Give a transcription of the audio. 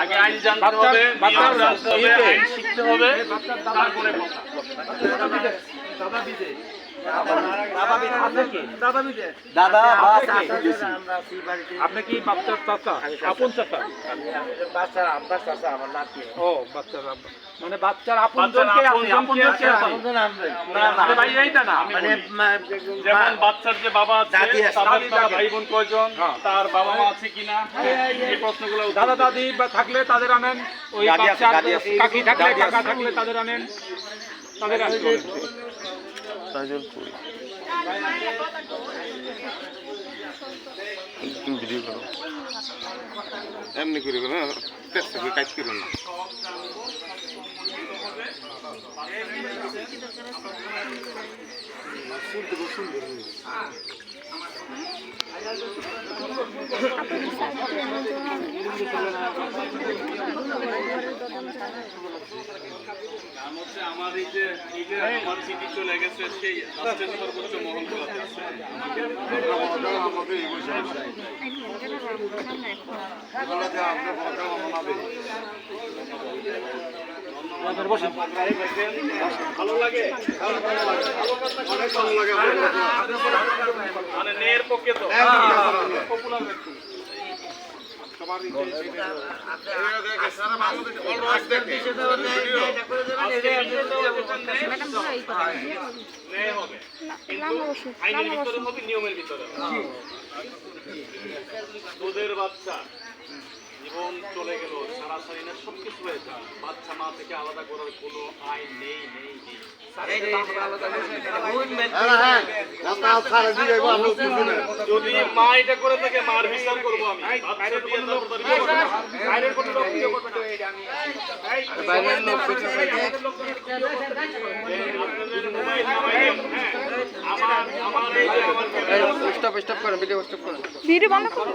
আগে আইন জানতে হবে, আইন শিখতে হবে, তারপরে আপনি কি বাচ্চার চাচা? আপন চাচা? ও বাচ্চার মানে বাচ্চার আপনজনকে যেমন বাচ্চার যে বাবা আছে তার ভাই বোন কয়জন, তার বাবা মা আছে কিনা, এই প্রশ্নগুলো দাদা দাদি থাকলে তাদের আনেন, ওই বাচ্চার কাকি থাকলে কাকা থাকলে তাদের আনেন, তাদের ভিডিও করো এমনি করে কাজ করুন না। আমার এই যে আমার চিঠি চলে গেছে সেই রাষ্ট্রের সর্বোচ্চ মহলগুলোতে আছে। ভালো লাগে, অনেক ভালো লাগে মানে মেয়ের পক্ষে তো পপুলার ব্যক্তি নিয়মের ভিতরে দুধের বাচ্চা জীবন চলে গেল সারাসারি না সবকিছু হয়েছে, বাচ্চা মা থেকে আলাদা করার কোনো আইন নেই নেই নেই। যদি মা এটা করে থাকে মার বিচার করবো আমি। ভিডিও বন্ধ করো।